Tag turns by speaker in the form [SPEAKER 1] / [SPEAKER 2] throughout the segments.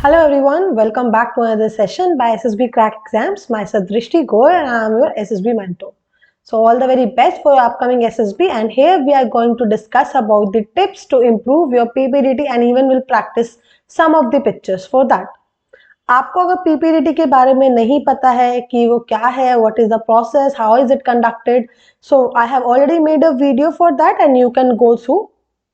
[SPEAKER 1] Hello everyone, welcome back to another session by SSB Crack Exams. Myself Drishti Goel and I am your SSB mentor. So all the very best for your upcoming SSB, and here we are going to discuss about the tips to improve your PPDT and even will practice some of the pictures for that. आपको अगर PPDT के बारे में नहीं पता है कि वो क्या है, what is the process, how is it conducted, so I have already made a video for that and you can go through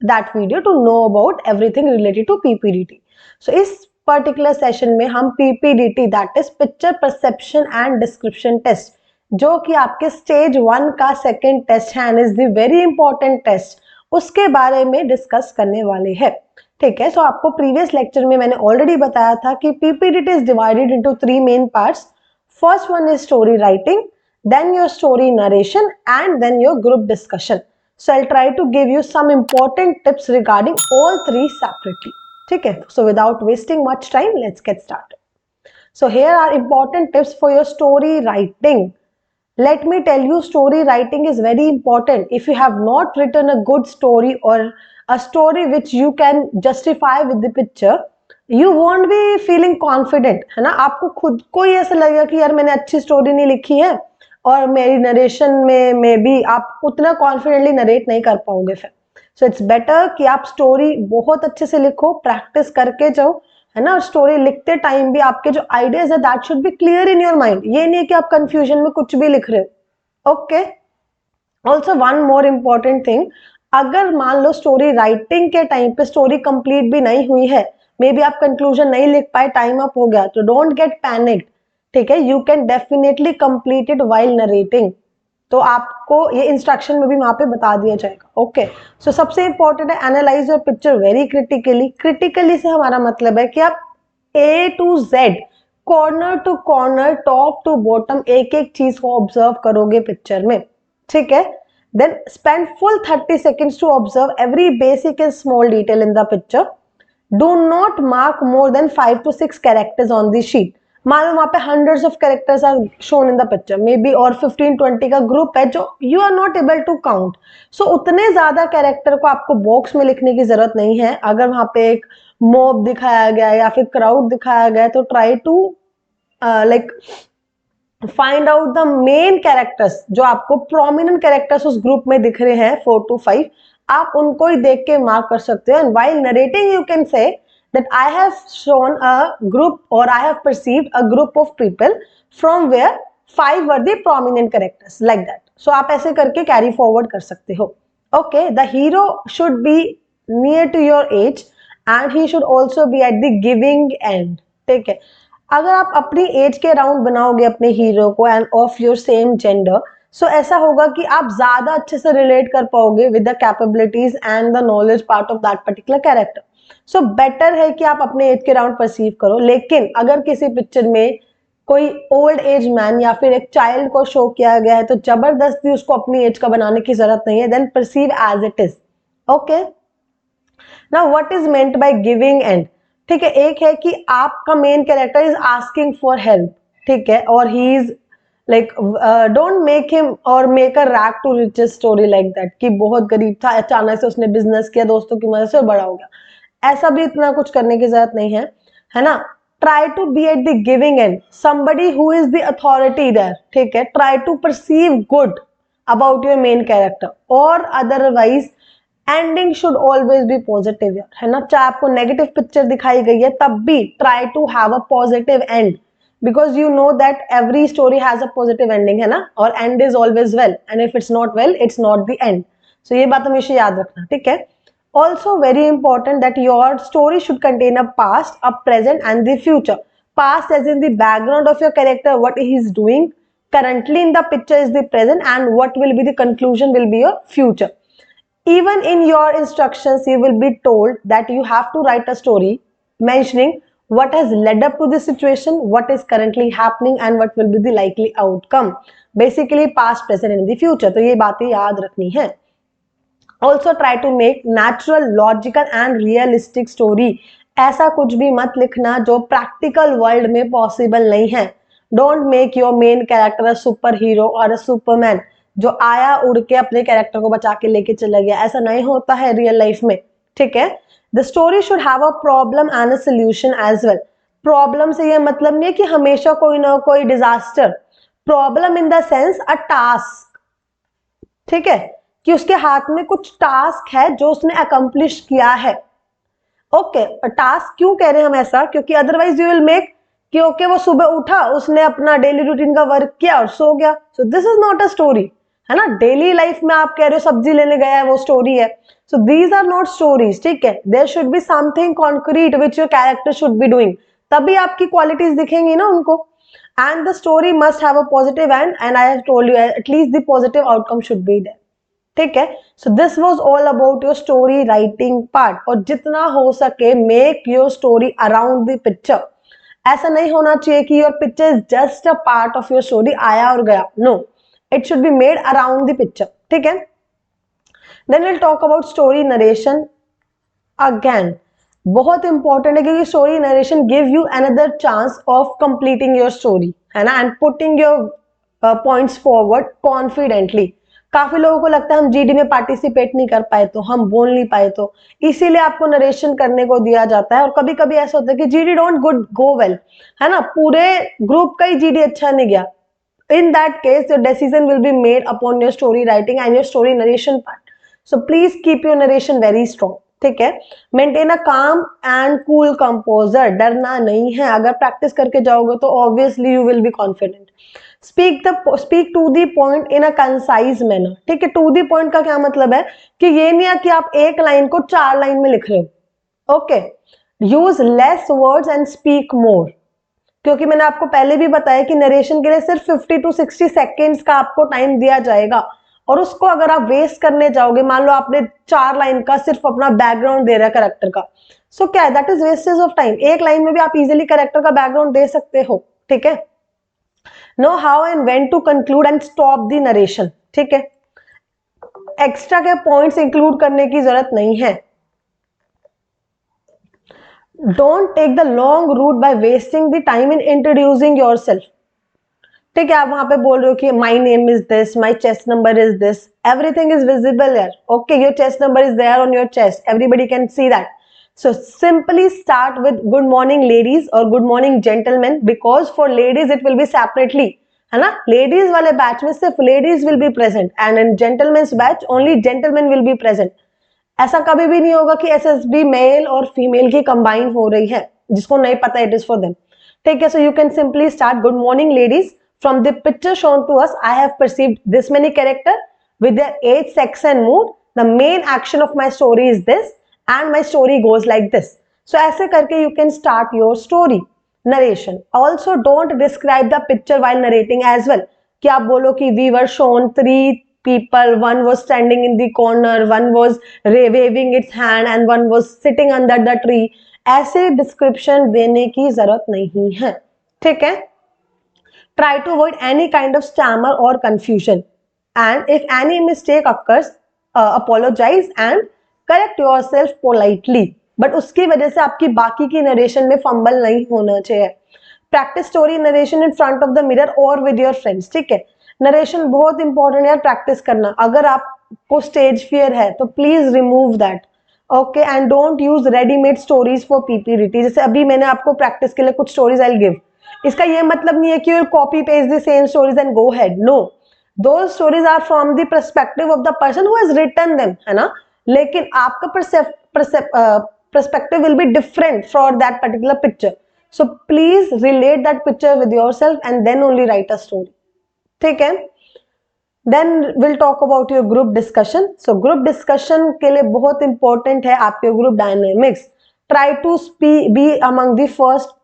[SPEAKER 1] that video to know about everything related to PPDT. So इस particular session में हम PPDT that is picture perception and description test, जो कि आपके stage 1 का second test है and is the very important test, उसके बारे में डिस्कस करने वाले हैं. ठीक है, सो आपको प्रीवियस लेक्चर में मैंने ऑलरेडी बताया था कि PPDT is divided into 3 main parts. First one is story writing, then your story narration and then your group discussion. So I'll try to give you some important tips regarding all 3 separately. ठीक है, so without wasting much time, let's get started. So here are important tips for your story writing. Let me tell you, story writing is very important. If you have not written a good story or a story which you can justify with the picture, you won't be feeling confident, है ना. आपको खुद को ही ऐसा लगेगा कि यार मैंने अच्छी स्टोरी नहीं लिखी है और मेरी नरेशन में भी आप उतना कॉन्फिडेंटली नरेट नहीं कर पाओगे फिर. सो इट्स बेटर कि आप स्टोरी बहुत अच्छे से लिखो, प्रैक्टिस करके जाओ, है ना. स्टोरी लिखते टाइम भी आपके जो आइडियाज है that should be clear in your mind. ये नहीं है कि आप कंफ्यूजन में कुछ भी लिख रहे हो. Okay, also one more important thing, अगर मान लो स्टोरी राइटिंग के टाइम पे स्टोरी कंप्लीट भी नहीं हुई है, मे बी आप कंक्लूजन नहीं लिख पाए, टाइम अप हो गया, तो डोंट गेट पैनिक्ड. ठीक है, you can definitely complete it while narrating. तो आपको ये इंस्ट्रक्शन में भी वहां पे बता दिया जाएगा. ओके, सो सबसे इंपॉर्टेंट है analyse your picture very critically. Critically से हमारा मतलब है कि आप A to Z, corner to corner, top to bottom, एक एक चीज को ऑब्जर्व करोगे पिक्चर में. ठीक है, then spend full 30 seconds to observe every basic and small detail in the picture. Do not mark more than 5 to 6 characters on the sheet. मान लो वहां पे hundreds of characters are shown in the picture, maybe, और 15-20 का group है जो you are not able to count. So उतने ज्यादा कैरेक्टर को आपको बॉक्स में लिखने की जरूरत नहीं है. अगर वहां पे एक मॉब दिखाया गया है या फिर क्राउड दिखाया गया है, तो try to like find out the main characters, जो आपको प्रोमिनेंट कैरेक्टर्स उस ग्रुप में दिख रहे हैं 4 to 5, आप उनको ही देख के मार्क कर सकते हो. And while narrating you can से that I have shown a group or I have perceived a group of people from where 5 were the prominent characters, like that. So आप ऐसे करके carry forward कर सकते हो. Okay, the hero should be near to your age and he should also be at the giving end. ठीक है, अगर आप अपनी एज के अराउंड बनाओगे अपने हीरो को and of your same gender, so ऐसा होगा कि आप ज्यादा अच्छे से रिलेट कर पाओगे with the capabilities and the knowledge part of that particular character. So better है कि आप अपने एज के राउंड परसीव करो. लेकिन अगर किसी पिक्चर में कोई ओल्ड एज मैन या फिर एक चाइल्ड को शो किया गया है, तो जबरदस्ती उसको अपनी एज का बनाने की जरूरत नहीं है. Then perceive as it is. Okay, now what is meant by giving end. ठीक है, एक है कि आपका main character is asking for help. ठीक है, और he is like don't make him और make a rag to riches story like that, कि बहुत गरीब था, अचानक से उसने बिजनेस किया, दोस्तों की मदद से बड़ा हो गया. ऐसा भी इतना कुछ करने की जरूरत नहीं है ना. Try to be at the giving end, somebody who is the authority there. ठीक है, try to perceive good about your main character, और otherwise ending should always be positive, है ना. चाहे आपको नेगेटिव पिक्चर दिखाई गई है, तब भी try to have a positive end, because you know that every story has a positive ending, है ना. और end is always well, and if it's not well, it's not the end. So ये बात हमेशा याद रखना. ठीक है, also very important that your story should contain a past, a present and the future. Past as in the background of your character, what he is doing currently in the picture is the present, and what will be the conclusion will be your future. Even in your instructions you will be told that you have to write a story mentioning what has led up to the situation, what is currently happening and what will be the likely outcome. Basically past, present and the future. तो ये बातें याद रखनी है. Also try to make natural, logical and realistic story. ऐसा कुछ भी मत लिखना जो प्रैक्टिकल वर्ल्ड में पॉसिबल नहीं है. Don't make your main character a super hero और अ सुपरमैन, जो आया उड़ के अपने कैरेक्टर को बचा के लेके चला गया. ऐसा नहीं होता है रियल लाइफ में. ठीक है, the story should have a problem and a solution as well. Problem से ये मतलब नहीं है कि हमेशा कोई ना कोई disaster, problem in the sense a task, ठीक है, कि उसके हाथ में कुछ टास्क है जो उसने अकम्प्लिश किया है। ओके, टास्क क्यों कह रहे हैं हम ऐसा, क्योंकि अदरवाइज यू विल मेक कि ओके वो सुबह उठा, उसने अपना डेली रूटीन का वर्क किया और सो गया, so this is not a story, है ना। डेली लाइफ में आप कह रहे हो सब्जी लेने गया है, वो स्टोरी है। So these are not stories, ठीक है। There should be something concrete which your character should be doing, तभी आपकी क्वालिटीज दिखेंगी ना उनको। And the story must have a positive end I have told you at least the positive outcome should be there, ठीक है। So this was all about your story writing part. और जितना हो सके make your story around the picture. ऐसा नहीं होना चाहिए कि your picture is just a part of your story, आया और गया, no, it should be made around the picture, ठीक है। Then will talk about story narration again, बहुत इंपॉर्टेंट है क्योंकि story narration give you another chance of completing your story, है ना, and putting your points forward confidently. काफी लोगों को लगता है हम जीडी में पार्टिसिपेट नहीं कर पाए तो, हम बोल नहीं पाए तो, इसीलिए आपको नरेशन करने को दिया जाता है। और कभी कभी ऐसा होता है कि जीडी डोंट गो वेल, है ना, पूरे ग्रुप का ही जीडी अच्छा नहीं गया, in that case your decision will be made upon your story writing and your story narration part, so please keep your narration very strong, ठीक है। मेंटेन अ काम एंड कूल कंपोजर, डरना नहीं है, अगर प्रैक्टिस करके जाओगे तो obviously you will be confident. Speak to the point in a concise manner, ठीक है। टू दी पॉइंट का क्या मतलब है कि ये नहीं है कि आप एक लाइन को 4 लाइन में लिख रहे हो, okay. Use less voids and speak more, क्योंकि मैंने आपको पहले भी बताया कि नरेशन के लिए सिर्फ 50 to 60 सेकेंड्स का आपको टाइम दिया जाएगा, और उसको अगर आप वेस्ट करने जाओगे, मान लो आपने 4 लाइन का सिर्फ अपना बैकग्राउंड दे रहा है करेक्टर का, सो क्या है, that is wastage of time. एक लाइन में भी आप इजीली करेक्टर का बैकग्राउंड दे सकते हो, ठीक है। Know how and when to conclude and stop the narration, ठीक है। एक्स्ट्रा के पॉइंट्स इंक्लूड करने की जरूरत नहीं है। Don't take the long route by wasting the time in introducing yourself, ठीक है। आप वहां पे बोल रहे हो कि my name is this, my chest number is this, everything is visible यार, okay, your chest number is there on your chest, everybody can see that. So simply start with good morning ladies और good morning gentleman, because for ladies it will be separately, है ना। Ladies वाले batch में सिर्फ ladies will be present and in gentleman's batch only gentleman will be present. ऐसा कभी भी नहीं होगा कि एसएसबी मेल और फीमेल की कंबाइन हो रही है, जिसको नहीं पता इट इज फॉर देम, ठीक है। So you can simply start good morning ladies, from the picture shown to us I have perceived this many character with their age, sex and mood. The main action of my story is this and my story goes like this. So ऐसे करके you can start your story narration. Also don't describe the picture while narrating as well, कि आप बोलो कि we were shown 3 people, one was standing in the corner, one was waving its hand and one was sitting under the tree. ऐसे description देने की जरूरत नहीं है, ठीक है। Try to avoid any kind of stammer or confusion, and if any mistake occurs, apologize and correct yourself politely, but उसकी वजह से आपकी बाकी की नरेशन में फंबल नहीं होना चाहिए। Practice story narration in front of the mirror और विद योर फ्रेंड्स, ठीक है। नरेशन बहुत इंपॉर्टेंट है प्रैक्टिस करना। अगर आपको स्टेज फियर है तो please remove that, okay. And don't use readymade stories for PPT, जैसे अभी मैंने आपको प्रैक्टिस के लिए कुछ स्टोरीज आई गिव, इसका ये मतलब नहीं है कि copy paste the same stories and go ahead, no, those stories are from the perspective of the person who has written them, है ना, लेकिन आपका perspective will be different for that particular picture, so please relate that picture with yourself and then only write a story, ठीक है। Then will talk about your group discussion. So group discussion के लिए बहुत important है आपके group dynamics. Try to be among the first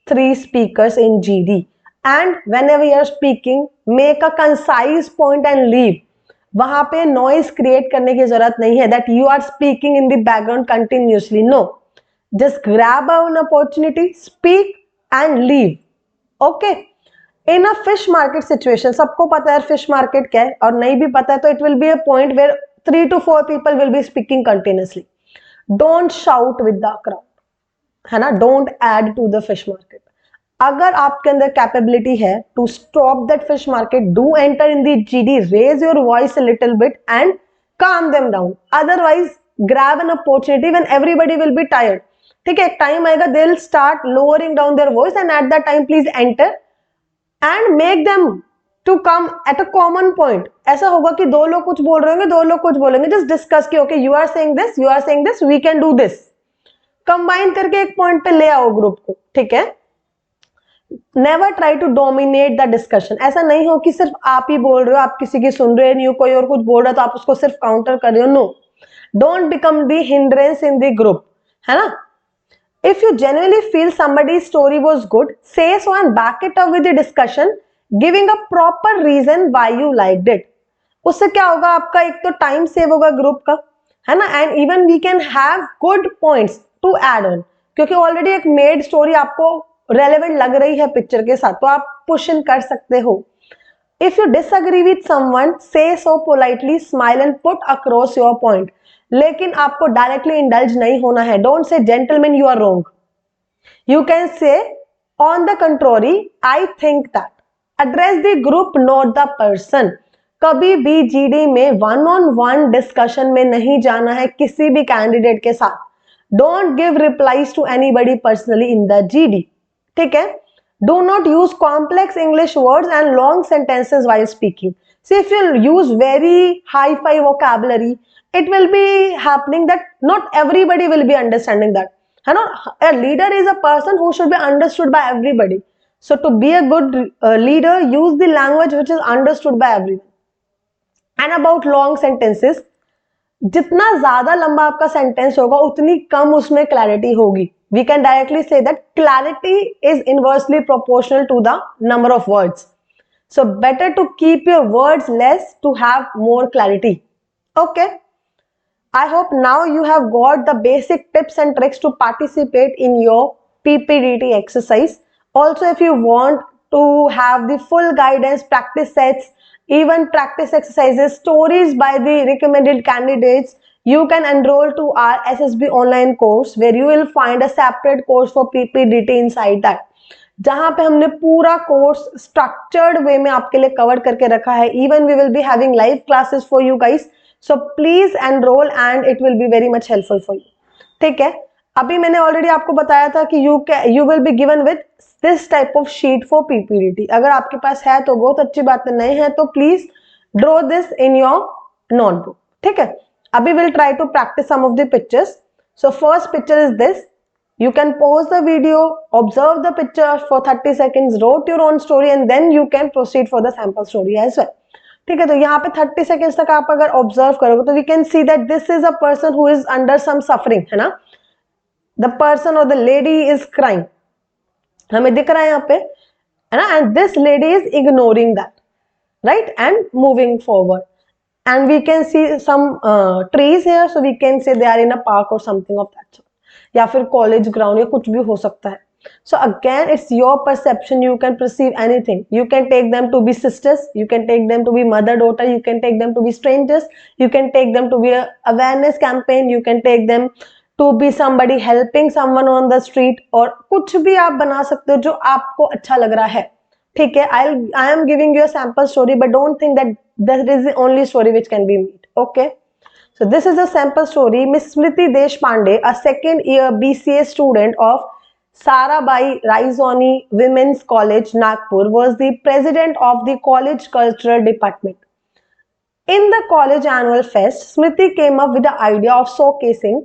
[SPEAKER 1] 3 speakers in GD, and whenever you are speaking make a concise point and leave. वहां पे noise create करने की जरूरत नहीं है that you are speaking in the background continuously, no, just grab an opportunity, speak and leave, okay. in a fish market situation, सबको पता है fish market क्या है, और नहीं भी पता है तो it will be a point where 3 to 4 people will be speaking continuously. Don't shout with the crowd, है ना, don't add to the fish market. अगर आपके अंदर कैपेबिलिटी है to stop that fish market, do enter in the GD, raise your voice a little bit and calm them down. Otherwise grab an opportunity when everybody will be tired. ठीक है, एक time आएगा they will start lowering down their voice and at that time please enter and make them to come at a common point. ऐसा होगा कि दो लोग कुछ बोल रहे होंगे, दो लोग कुछ बोलेंगे, जस्ट डिस्कस कि okay you are saying this, you are saying this, we can do this. Combine करके एक पॉइंट पे ले आओ ग्रुप को. ठीक है, never try to dominate the discussion. ऐसा नहीं हो कि सिर्फ आप ही बोल रहे हो, आप किसी की सुन रहे नहीं हो, कोई और कुछ बोल रहा है तो आप उसको सिर्फ काउंटर कर रहे हो. No, don't become the hindrance in the group, है ना. If you genuinely feel somebody's story was good, say so and back it up with the discussion, giving a proper reason why you liked it. उससे क्या होगा, आपका एक तो time save होगा group का, है ना, and even we can have good points to add on, क्योंकि ऑलरेडी एक मेड स्टोरी आपको रेलेवेंट लग रही है पिक्चर के साथ, तो आप पुश इन कर सकते हो. If you disagree with someone, say so politely, smile and put across your point. लेकिन आपको डायरेक्टली इंडल्ज नहीं होना है. Don't say gentleman you are wrong. You can say on the contrary I think that. Address the group not the person. कभी भी GD में one on one discussion में नहीं जाना है किसी भी कैंडिडेट के साथ. Don't give replies to anybody personally in the GD. ठीक है, do not use complex English words and long sentences while speaking. See, if you use very high-fi vocabulary, it will be happening that not everybody will be understanding that. A leader is a person who should be understood by everybody. So to be a good leader, use the language which is understood by everyone. And about long sentences, जितना ज्यादा लंबा आपका sentence होगा उतनी कम उसमें clarity होगी. We can directly say that clarity is inversely proportional to the number of words. So better to keep your words less to have more clarity. Okay. I hope now you have got the basic tips and tricks to participate in your PPDT exercise. Also, if you want to have the full guidance, practice sets, even practice exercises, stories by the recommended candidates, you can enroll to our SSB online course where you will find a separate course for PPDT inside that. जहां पे हमने पूरा course structured way में आपके लिए cover करके रखा है. Even we will be having live classes for you guys, so please enrol and it will be very much helpful for you. ठीक है, अभी मैंने ऑलरेडी आपको बताया था कि you will be given with this type of sheet for PPDT. अगर आपके पास है तो बहुत अच्छी बात है, नहीं है तो please draw this in your notebook. ठीक है, अभी will try to practise some of the pictures. So first picture is this. You can pause the video, observe the picture for 30 seconds, wrote your own story and then you can proceed for the sample story as well. ठीक है, तो यहाँ पे 30 seconds तक आप अगर observe करोगे तो we can see that this is a person who is under some suffering, है ना. The person or the lady is crying, हमें दिख रहा है यहाँ पे, है ना, and this lady is ignoring that, right, and moving forward. And we can see some trees here, so we can say they are in a park or something of that sort. या फिर college ground या कुछ भी हो सकता है. So again it's your perception, you can perceive anything. You can take them to be sisters, you can take them to be mother daughter, you can take them to be strangers, you can take them to be awareness campaign, you can take them to be somebody helping someone on the street, और कुछ भी आप बना सकते हो जो आपको अच्छा लग रहा है. ठीक है, I am giving you a sample story but don't think that that is the only story which can be made. Okay, so this is a sample story. Miss Smriti Deshpande, a second year BCA student of Sarabai Raisoni Women's College, Nagpur, was the president of the college cultural department. In the college annual fest, Smriti came up with the idea of showcasing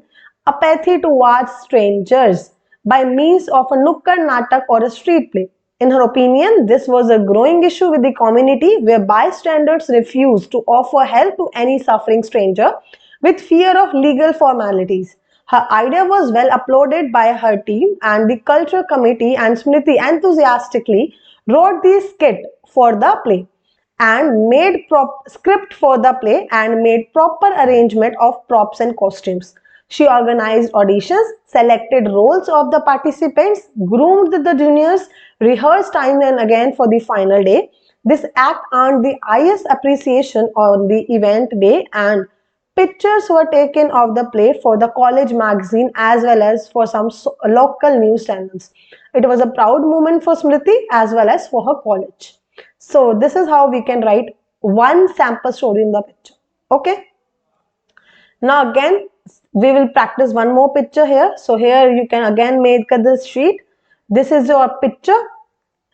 [SPEAKER 1] apathy towards strangers by means of a nukkad natak or a street play. In her opinion, this was a growing issue with the community where bystanders refused to offer help to any suffering stranger with fear of legal formalities. Her idea was well applauded by her team and the cultural committee, and Smriti enthusiastically wrote the skit for the play and made script for the play and made proper arrangement of props and costumes. She organized auditions, selected roles of the participants, groomed the juniors, rehearsed time and again for the final day. This act earned the highest appreciation on the event day, and pictures were taken of the play for the college magazine as well as for some local news channels. It was a proud moment for Smriti as well as for her college. So this is how we can write one sample story in the picture. Okay. Now again, We will practice one more picture here. So here you can again make this sheet. This is your picture.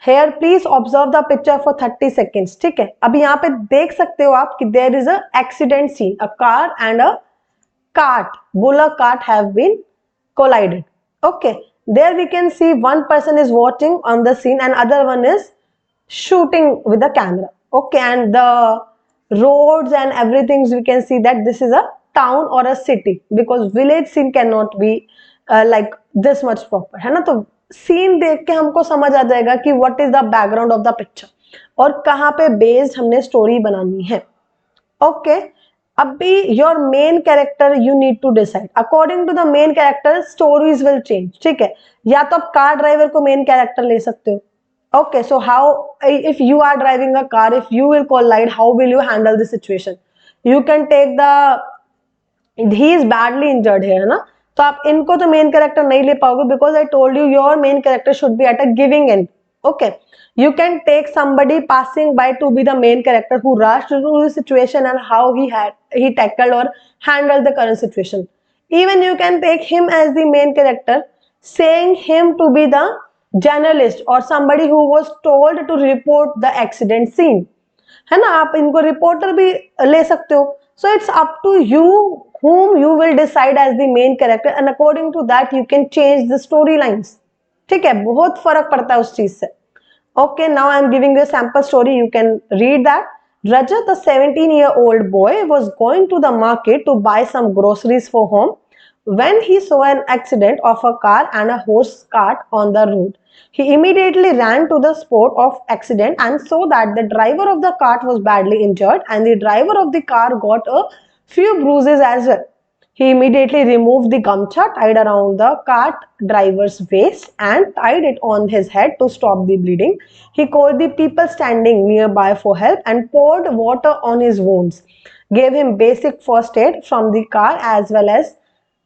[SPEAKER 1] Here please observe the picture for 30 seconds. ठीक है, अभी यहाँ पे देख सकते हो आप कि there is a accident scene. A car and a cart, bullock cart have been collided. Okay, there we can see one person is watching on the scene and other one is shooting with the camera. Okay, and the roads and everything, we can see that this is a town or a city, because village scene cannot be like this much proper, है ना. तो scene देख के हमको समझ आ जाएगा कि what is the background of the picture और कहाँ पे बेस्ड हमने स्टोरी बनानी है. ओके, अब भी your main character you need to decide according to the main character stories will change. ठीक है, या तो आप कार ड्राइवर को मेन कैरेक्टर ले सकते हो. Okay, so how, if you are driving a car, if you will collide, how will you handle the situation? You can take the, he is badly injured here, है ना. तो आप इनको तो मेन कैरेक्टर नहीं ले पाओगे, because I told you your main character should be at a giving end. Okay, you can take somebody passing by to be the main character who rushed through the situation and how he tackled or handled the current situation. Even you can take him as the main character, saying him to be the journalist or somebody who was told to report the accident scene, है ना. आप इनको reporter भी ले सकते हो. So it's up to you whom you will decide as the main character and according to that you can change the storylines. ठीक है, बहुत फर्क पड़ता है उस चीज से. Okay, now I am giving you a sample story. You can read that. Rajat, a 17-year-old boy, was going to the market to buy some groceries for home when he saw an accident of a car and a horse cart on the road. He immediately ran to the spot of accident and saw that the driver of the cart was badly injured and the driver of the car got a few bruises as well. He immediately removed the gamcha tied around the cart driver's waist and tied it on his head to stop the bleeding. He called the people standing nearby for help and poured water on his wounds, gave him basic first aid from the car as well as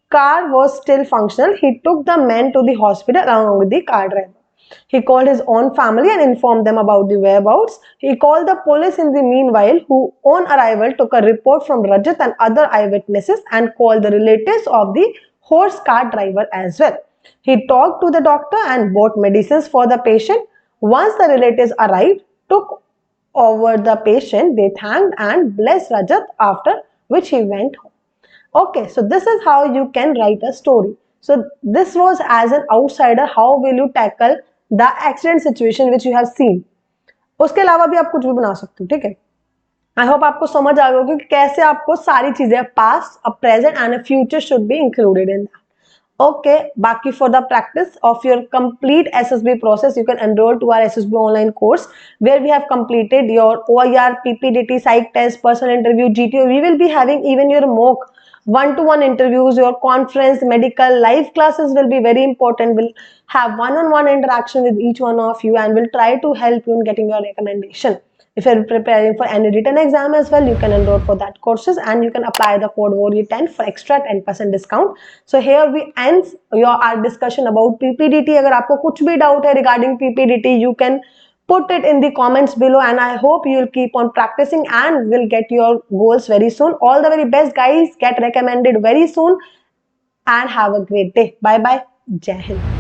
[SPEAKER 1] car was still functional. He took the men to the hospital along with the car driver. He called his own family and informed them about the whereabouts. He called the police in the meanwhile, who on arrival took a report from Rajat and other eyewitnesses and called the relatives of the horse cart driver as well. He talked to the doctor and bought medicines for the patient. Once the relatives arrived, took over the patient, they thanked and blessed Rajat, after which he went home. Okay, so this is how you can write a story. So this was as an outsider, how will you tackle the accident situation which you have seen. उसके अलावा भी आप कुछ भी बना सकते हो. ठीक है, आई होप आपको समझ आ गया होगा कि कैसे आपको सारी चीजें past, a present and a future should be included in that. Okay, बाकी for the practice of your complete SSB process, you can enroll to our SSB online course where we have completed your OIR, PPDT, psych test, personal interview, GTO. We will be having even your mock one-to-one interviews, your conference, medical, live classes will be very important. We'll have one-on-one interaction with each one of you and we'll try to help you in getting your recommendation. If you're preparing for any written exam as well, you can enroll for that courses and you can apply the code WARRIOR10 for extra 10% discount. So here we end our discussion about PPDT. अगर आपको कुछ भी doubt है regarding PPDT, you can put it in the comments below and I hope you will keep on practicing and will get your goals very soon. All the very best guys, get recommended very soon and have a great day. Bye bye. Jai Hind.